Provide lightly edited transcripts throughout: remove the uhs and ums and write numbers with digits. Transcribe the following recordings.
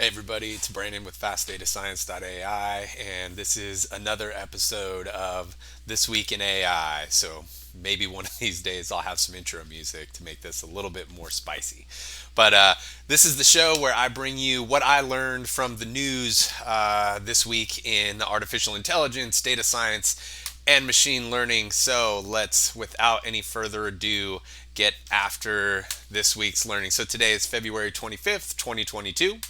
Hey everybody, it's Brandon with FastDataScience.ai, and this is another episode of This Week in AI. So maybe one of these days I'll have some intro music to make this a little bit more spicy. But this is the show where I bring you what I learned from the news this week in artificial intelligence, data science, and machine learning. So let's, without any further ado, get after this week's learning. So today is February 25th, 2022.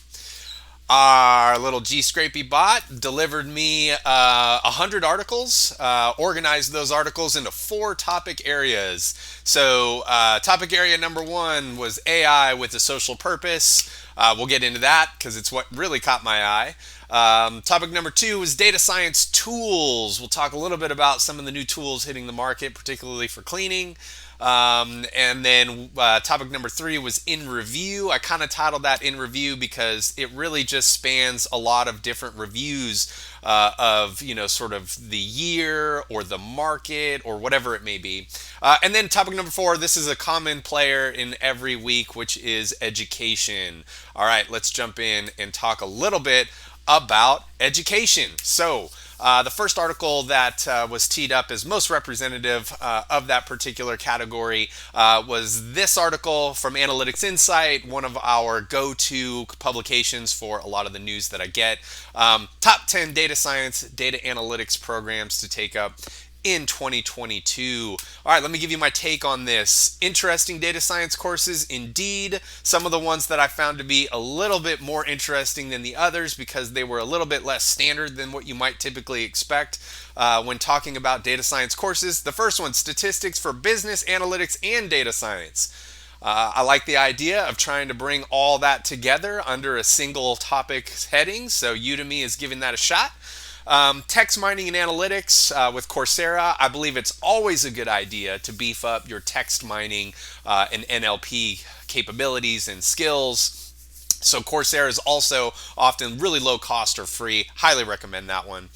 Our little G-Scrapey bot delivered me 100 articles, organized those articles into four topic areas. So topic area number one was AI with a social purpose. We'll get into that because it's what really caught my eye. Topic number two was data science tools. We'll talk a little bit about some of the new tools hitting the market, particularly for cleaning. And then topic number three was in review. I kind of titled that in review because it really just spans a lot of different reviews of, sort of the year or the market or whatever it may be. And then topic number four, this is a common player in every week, which is education. All right, let's jump in and talk a little bit about education. So, the first article that was teed up as most representative of that particular category was this article from Analytics Insight, one of our go-to publications for a lot of the news that I get. Top 10 data science, data analytics programs to take up in 2022. All right, let me give you my take on this. Interesting data science courses indeed. Some of the ones that I found to be a little bit more interesting than the others because they were a little bit less standard than what you might typically expect when talking about data science courses. The first one, statistics for business, analytics, and data science. I like the idea of trying to bring all that together under a single topic heading, so Udemy is giving that a shot. Text mining and analytics with Coursera. I believe it's always a good idea to beef up your text mining and NLP capabilities and skills. So Coursera is also often really low cost or free. Highly recommend that one.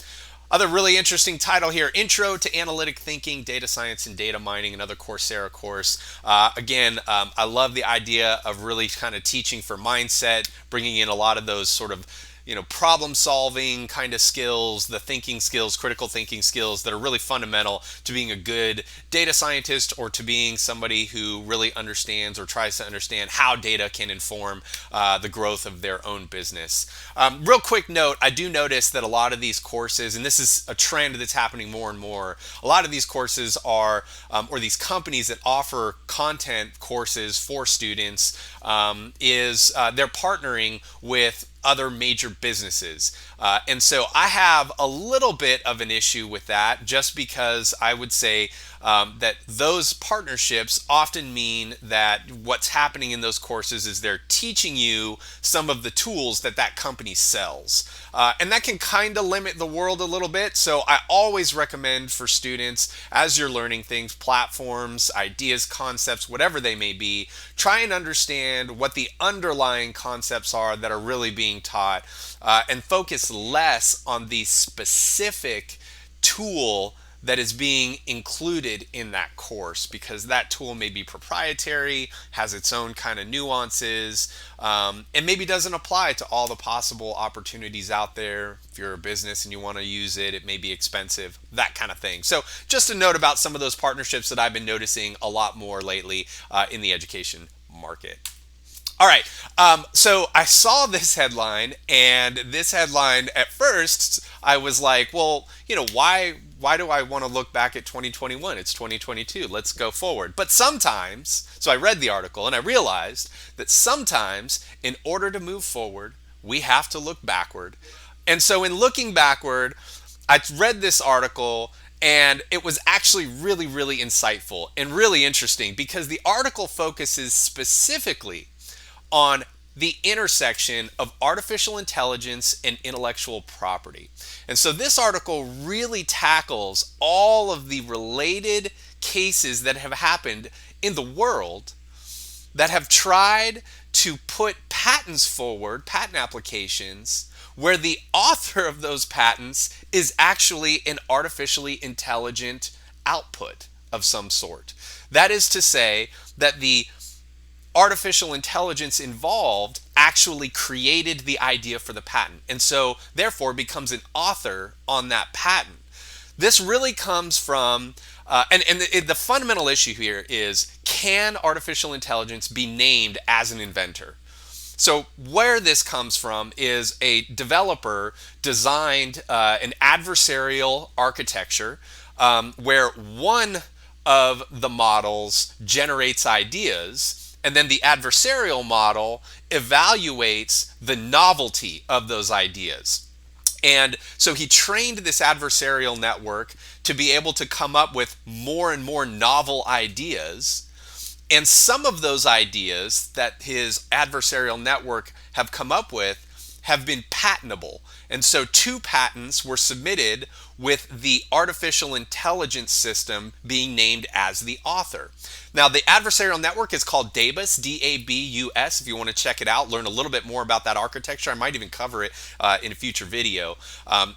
Other really interesting title here, Intro to Analytic Thinking, Data Science and Data Mining, another Coursera course. I love the idea of really kind of teaching for mindset, bringing in a lot of those sort of problem solving kind of skills, the thinking skills, critical thinking skills that are really fundamental to being a good data scientist or to being somebody who really understands or tries to understand how data can inform the growth of their own business. Real quick note, I do notice that a lot of these courses, and this is a trend that's happening more and more, a lot of these courses are, or these companies that offer content courses for students, they're partnering with other major businesses. And so I have a little bit of an issue with that just because I would say that those partnerships often mean that what's happening in those courses is they're teaching you some of the tools that that company sells. And that can kind of limit the world a little bit. So I always recommend for students, as you're learning things, platforms, ideas, concepts, whatever they may be, try and understand what the underlying concepts are that are really being taught and focus less on the specific tool that is being included in that course because that tool may be proprietary, has its own kind of nuances, and maybe doesn't apply to all the possible opportunities out there. If you're a business and you want to use it, it may be expensive, that kind of thing. So just a note about some of those partnerships that I've been noticing a lot more lately in the education market. All right, so I saw this headline, and this headline at first I was like, well, why do I want to look back at 2021? It's 2022. Let's go forward. But sometimes, so I read the article and I realized that sometimes in order to move forward, we have to look backward. And so in looking backward, I read this article and it was actually really, really insightful and really interesting because the article focuses specifically on the intersection of artificial intelligence and intellectual property. And so this article really tackles all of the related cases that have happened in the world that have tried to put patents forward, patent applications, where the author of those patents is actually an artificially intelligent output of some sort. That is to say that the artificial intelligence involved actually created the idea for the patent, and so therefore becomes an author on that patent. This really comes from, the fundamental issue here is, can artificial intelligence be named as an inventor? So where this comes from is a developer designed an adversarial architecture where one of the models generates ideas, and then the adversarial model evaluates the novelty of those ideas. And so he trained this adversarial network to be able to come up with more and more novel ideas. And some of those ideas that his adversarial network have come up with have been patentable. And so 2 patents were submitted with the artificial intelligence system being named as the author. Now, the adversarial network is called DABUS, D-A-B-U-S. If you want to check it out, learn a little bit more about that architecture. I might even cover it in a future video.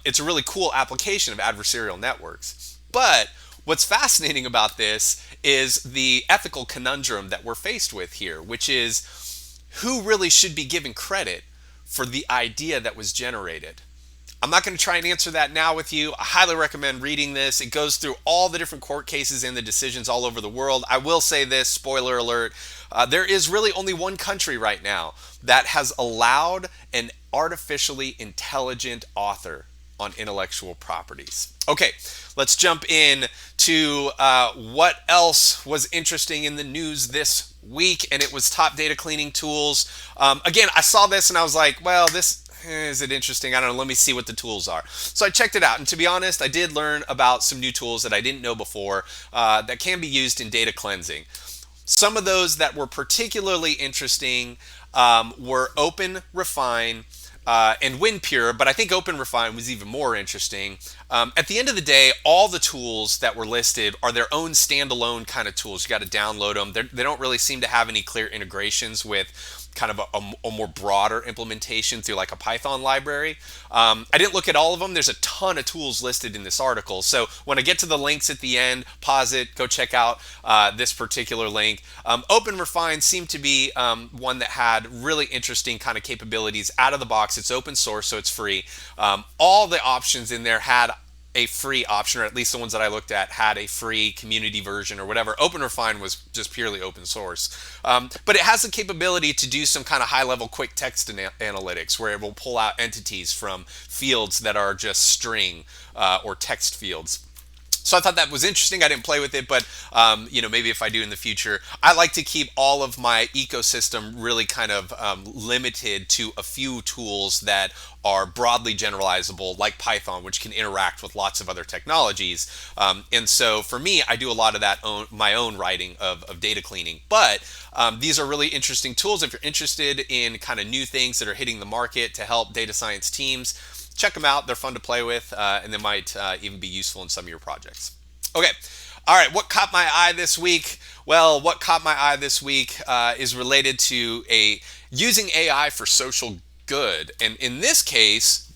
It's a really cool application of adversarial networks. But what's fascinating about this is the ethical conundrum that we're faced with here, which is, who really should be given credit for the idea that was generated? I'm not going to try and answer that now with you. I highly recommend reading this. It goes through all the different court cases and the decisions all over the world. I will say this, spoiler alert, there is really only one country right now that has allowed an artificially intelligent author on intellectual properties. Okay, let's jump in to what else was interesting in the news this week, and it was top data cleaning tools. Again, I saw this and I was like, well, this is it interesting? I don't know. Let me see what the tools are. So I checked it out, and to be honest, I did learn about some new tools that I didn't know before that can be used in data cleansing. Some of those that were particularly interesting were Open Refine and WinPure, but I think Open Refine was even more interesting. At the end of the day, all the tools that were listed are their own standalone kind of tools. You got to download them. They don't really seem to have any clear integrations with kind of a more broader implementation through like a Python library. I didn't look at all of them. There's a ton of tools listed in this article. So when I get to the links at the end, pause it, go check out this particular link. Open Refine seemed to be one that had really interesting kind of capabilities out of the box. It's open source, so it's free. All the options in there had a free option, or at least the ones that I looked at had a free community version or whatever. Open Refine was just purely open source. But it has the capability to do some kind of high-level quick text analytics where it will pull out entities from fields that are just string or text fields. So I thought that was interesting. I didn't play with it, but maybe if I do in the future. I like to keep all of my ecosystem really kind of limited to a few tools that are broadly generalizable, like Python, which can interact with lots of other technologies. And so for me, I do a lot of that my own writing of data cleaning. But these are really interesting tools. If you're interested in kind of new things that are hitting the market to help data science teams, check them out. They're fun to play with, and they might even be useful in some of your projects. Okay. All right. What caught my eye this week? Well, what caught my eye this week is related to using AI for social good. And in this case,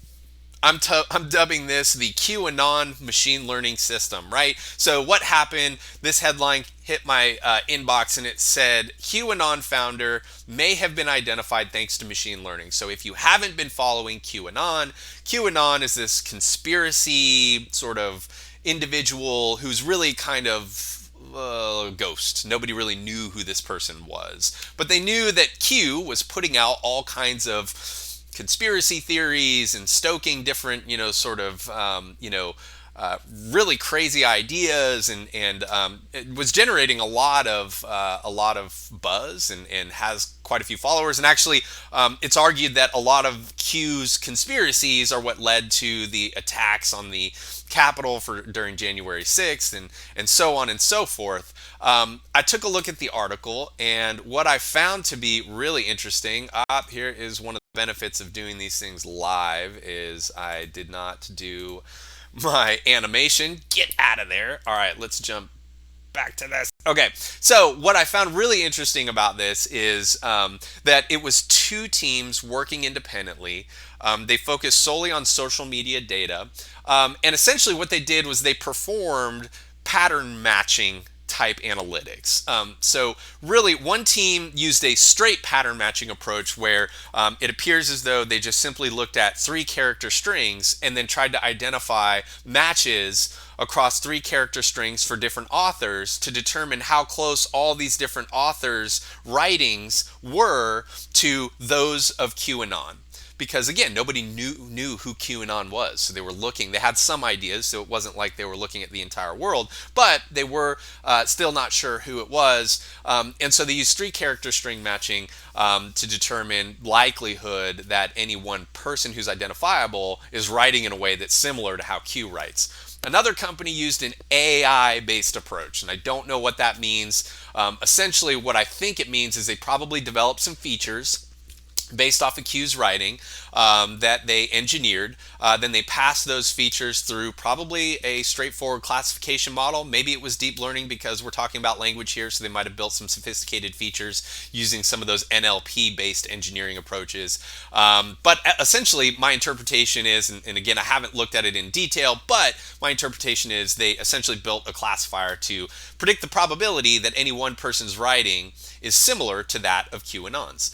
I'm dubbing this the QAnon machine learning system, right? So what happened? This headline hit my inbox and it said, QAnon founder may have been identified thanks to machine learning. So if you haven't been following QAnon is this conspiracy sort of individual who's really kind of ghost. Nobody really knew who this person was. But they knew that Q was putting out all kinds of conspiracy theories and stoking different, really crazy ideas, and it was generating a lot of buzz and has quite a few followers. And actually, it's argued that a lot of Q's conspiracies are what led to the attacks on the Capitol during January 6th and so on and so forth. I took a look at the article, and what I found to be really interesting, here is one of the benefits of doing these things live, is I did not do my animation. Get out of there. All right, let's jump back to this. Okay, so what I found really interesting about this is that it was 2 teams working independently. They focused solely on social media data. And essentially what they did was they performed pattern matching type analytics. So really, one team used a straight pattern matching approach where it appears as though they just simply looked at 3-character strings and then tried to identify matches across 3-character strings for different authors to determine how close all these different authors' writings were to those of QAnon. Because again, nobody knew who QAnon was, so they were looking. They had some ideas, so it wasn't like they were looking at the entire world, but they were still not sure who it was, and so they used 3-character string matching to determine likelihood that any one person who's identifiable is writing in a way that's similar to how Q writes. Another company used an AI-based approach, and I don't know what that means. Essentially, what I think it means is they probably developed some features based off of Q's writing that they engineered. Then they passed those features through probably a straightforward classification model. Maybe it was deep learning because we're talking about language here, so they might have built some sophisticated features using some of those NLP-based engineering approaches. But essentially, my interpretation is, and again, I haven't looked at it in detail, but my interpretation is they essentially built a classifier to predict the probability that any one person's writing is similar to that of QAnon's.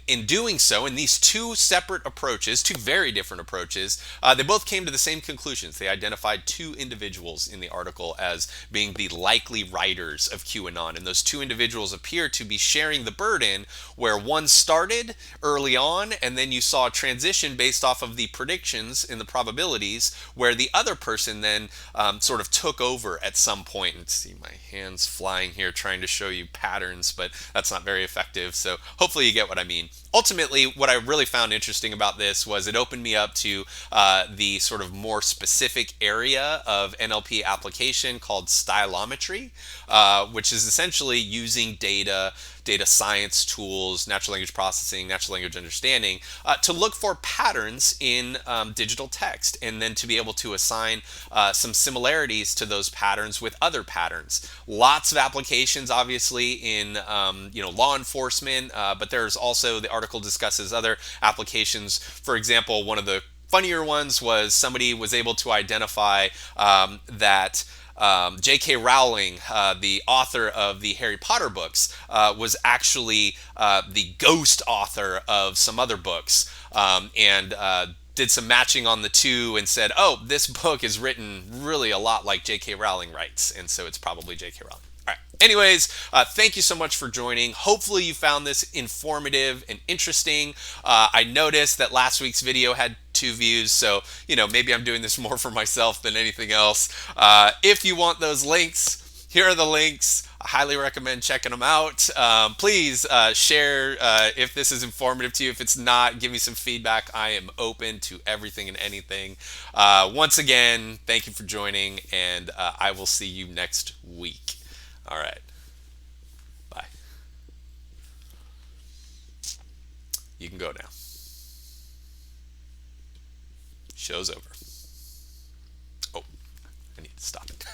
In doing so, in these two separate approaches, two very different approaches, they both came to the same conclusions. They identified 2 individuals in the article as being the likely writers of QAnon, and those 2 individuals appear to be sharing the burden, where one started early on, and then you saw a transition based off of the predictions in the probabilities, where the other person then sort of took over at some point. And see my hands flying here trying to show you patterns, but that's not very effective, so hopefully you get what I mean. Ultimately, what I really found interesting about this was it opened me up to the sort of more specific area of NLP application called stylometry, which is essentially using data science tools, natural language processing, natural language understanding, to look for patterns in digital text, and then to be able to assign some similarities to those patterns with other patterns. Lots of applications, obviously, in law enforcement, but there's also, the article discusses other applications. For example, one of the funnier ones was somebody was able to identify that J.K. Rowling, the author of the Harry Potter books, was actually the ghost author of some other books, and did some matching on the two and said, oh, this book is written really a lot like J.K. Rowling writes, and so it's probably J.K. Rowling. All right. Anyways, thank you so much for joining. Hopefully you found this informative and interesting. I noticed that last week's video had 2 views, so maybe I'm doing this more for myself than anything else. If you want those links, here are the links. I highly recommend checking them out. Please share if this is informative to you. If it's not, give me some feedback. I am open to everything and anything. Once again, thank you for joining, and I will see you next week. All right. Bye. You can go now. Show's over. Oh, I need to stop it.